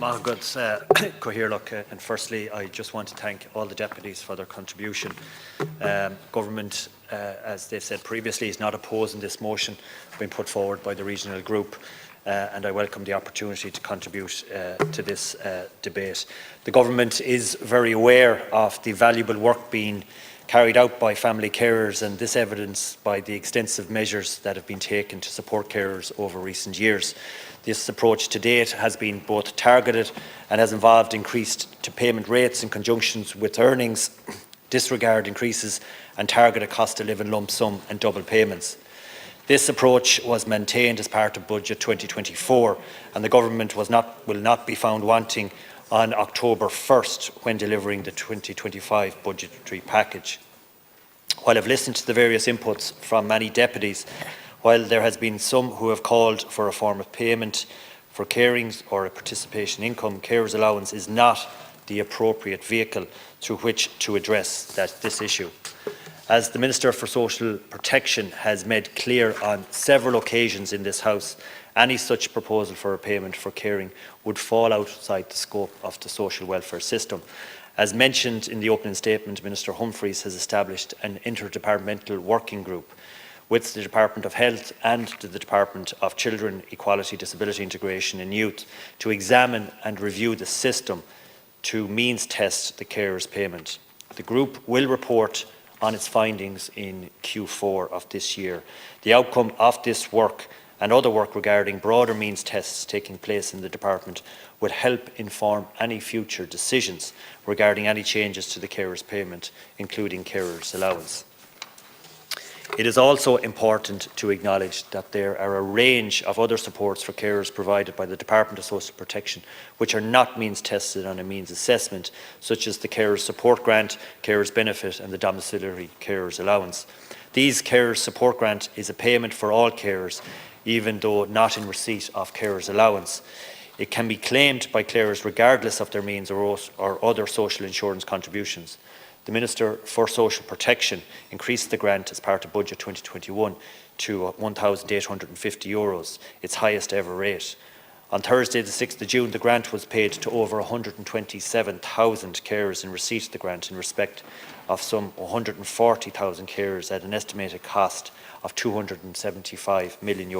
And firstly, I just want to thank all the deputies for their contribution. Government, as they've said previously, is not opposing this motion being put forward by the regional group, and I welcome the opportunity to contribute to this debate. The government is very aware of the valuable work being carried out by family carers, and this evidenced by the extensive measures that have been taken to support carers over recent years. This approach to date has been both targeted and has involved increased to payment rates in conjunction with earnings, disregard increases and targeted cost of living lump sum and double payments. This approach was maintained as part of Budget 2024, and the Government will not be found wanting on October 1st when delivering the 2025 budgetary package. While I've listened to the various inputs from many deputies, while there has been some who have called for a form of payment for carings or a participation income, carers allowance is not the appropriate vehicle through which to address this issue. As the Minister for Social Protection has made clear on several occasions in this House, any such proposal for a payment for caring would fall outside the scope of the social welfare system. As mentioned in the opening statement, Minister Humphreys has established an interdepartmental working group with the Department of Health and the Department of Children, Equality, Disability Integration and Youth to examine and review the system to means test the carers payment. The group will report on its findings in Q4 of this year. The outcome of this work and other work regarding broader means tests taking place in the department would help inform any future decisions regarding any changes to the carers payment, including carers allowance. It is also important to acknowledge that there are a range of other supports for carers provided by the Department of Social Protection which are not means tested on a means assessment, such as the Carers Support Grant, Carers Benefit and the Domiciliary Carers Allowance. These Carers Support Grant is a payment for all carers, even though not in receipt of carers allowance. It can be claimed by carers regardless of their means or other social insurance contributions. The Minister for Social Protection increased the grant as part of Budget 2021 to €1,850, its highest ever rate. On Thursday, the 6th of June, the grant was paid to over 127,000 carers in receipt of the grant in respect of some 140,000 carers at an estimated cost of €275 million.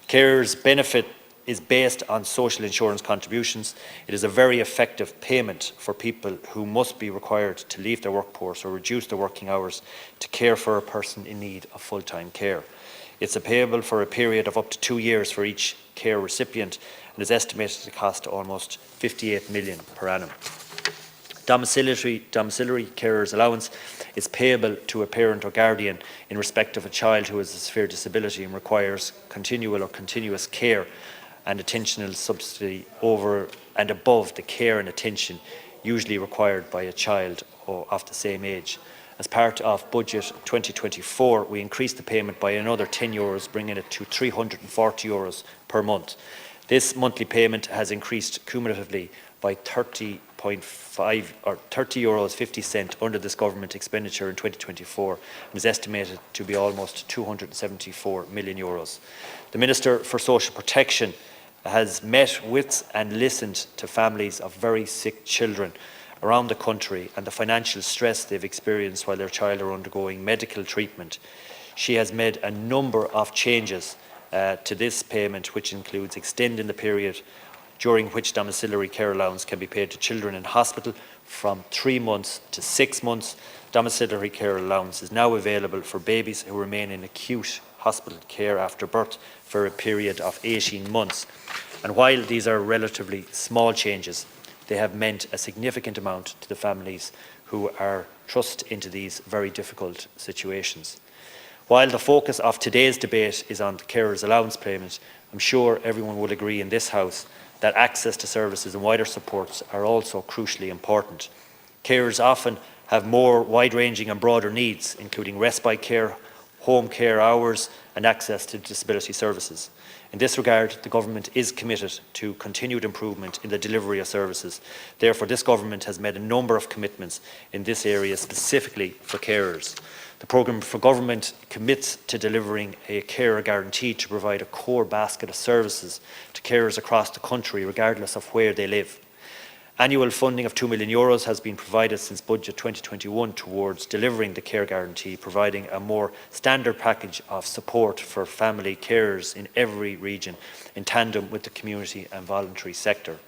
Carers benefit is based on social insurance contributions. It is a very effective payment for people who must be required to leave their workforce or reduce their working hours to care for a person in need of full-time care. It's payable for a period of up to 2 years for each care recipient and is estimated to cost almost €58 million per annum. Domiciliary carers allowance is payable to a parent or guardian in respect of a child who has a severe disability and requires continual or continuous care and attentional subsidy over and above the care and attention usually required by a child of the same age. As part of Budget 2024, we increased the payment by another €10, bringing it to €340 per month. This monthly payment has increased cumulatively by €30.50 under this government expenditure in 2024 and is estimated to be almost €274 million. The Minister for Social Protection has met with and listened to families of very sick children around the country and the financial stress they've experienced while their child are undergoing medical treatment. She has made a number of changes to this payment, which includes extending the period during which domiciliary care allowance can be paid to children in hospital from 3 months to 6 months. Domiciliary care allowance is now available for babies who remain in acute hospital care after birth for a period of 18 months. And while these are relatively small changes, they have meant a significant amount to the families who are thrust into these very difficult situations. While the focus of today's debate is on the carers allowance payment, I'm sure everyone will agree in this House that access to services and wider supports are also crucially important. Carers often have more wide-ranging and broader needs, including respite care, home care hours and access to disability services. In this regard, the Government is committed to continued improvement in the delivery of services. Therefore, this Government has made a number of commitments in this area specifically for carers. The Programme for Government commits to delivering a carer guarantee to provide a core basket of services to carers across the country, regardless of where they live. Annual funding of €2 million has been provided since Budget 2021 towards delivering the care guarantee, providing a more standard package of support for family carers in every region, in tandem with the community and voluntary sector.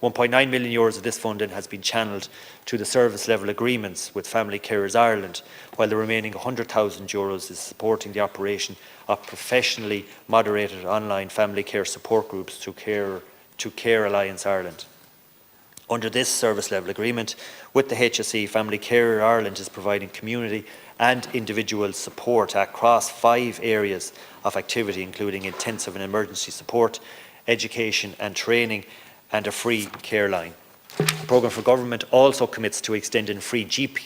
€1.9 million of this funding has been channelled to the service level agreements with Family Carers Ireland, while the remaining €100,000 is supporting the operation of professionally moderated online family care support groups to Care Allowance Ireland. Under this service level agreement with the HSE, Family Care Ireland is providing community and individual support across 5 areas of activity, including intensive and emergency support, education and training, and a free care line. The Programme for Government also commits to extending free GP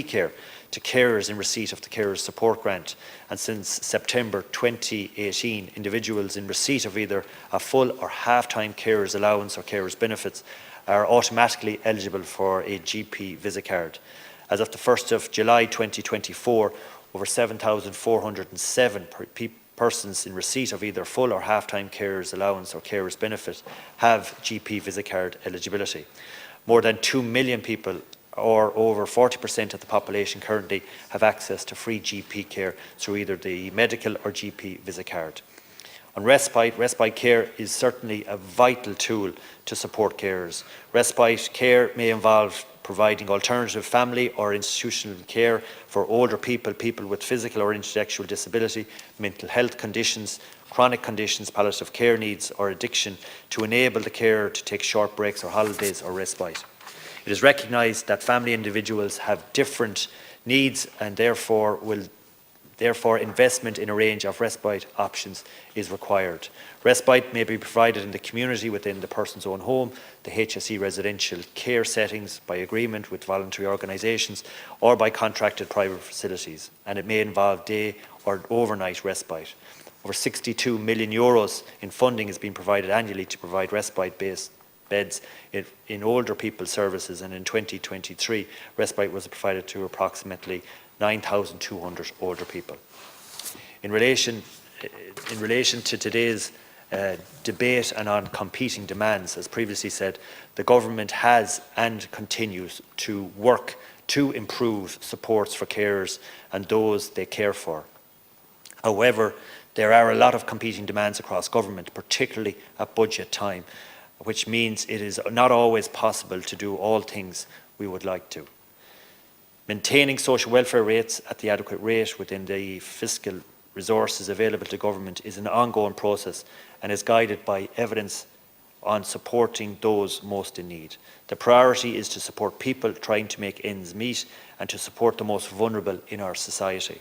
care to carers in receipt of the Carers Support Grant, and since September 2018, individuals in receipt of either a full or half-time carers allowance or carers benefits are automatically eligible for a GP visit card. As of the 1st of July 2024, over 7,407 persons in receipt of either full or half-time carers allowance or carers benefit have GP visit card eligibility. More than 2 million people, or over 40% of the population, currently have access to free GP care through either the medical or GP visit card. On respite care is certainly a vital tool to support carers. Respite care may involve providing alternative family or institutional care for older people, people with physical or intellectual disability, mental health conditions, chronic conditions, palliative care needs or addiction, to enable the carer to take short breaks or holidays or respite. It is recognised that family individuals have different needs, and therefore investment in a range of respite options is required. Respite may be provided in the community within the person's own home, the HSE residential care settings, by agreement with voluntary organisations, or by contracted private facilities, and it may involve day or overnight respite. Over €62 million in funding has been provided annually to provide respite-based beds in older people's services, and in 2023 respite was provided to approximately 9,200 older people. In relation to today's debate and on competing demands, as previously said, the Government has and continues to work to improve supports for carers and those they care for. However, there are a lot of competing demands across government, particularly at budget time, which means it is not always possible to do all things we would like to. Maintaining social welfare rates at the adequate rate within the fiscal resources available to government is an ongoing process and is guided by evidence on supporting those most in need. The priority is to support people trying to make ends meet and to support the most vulnerable in our society.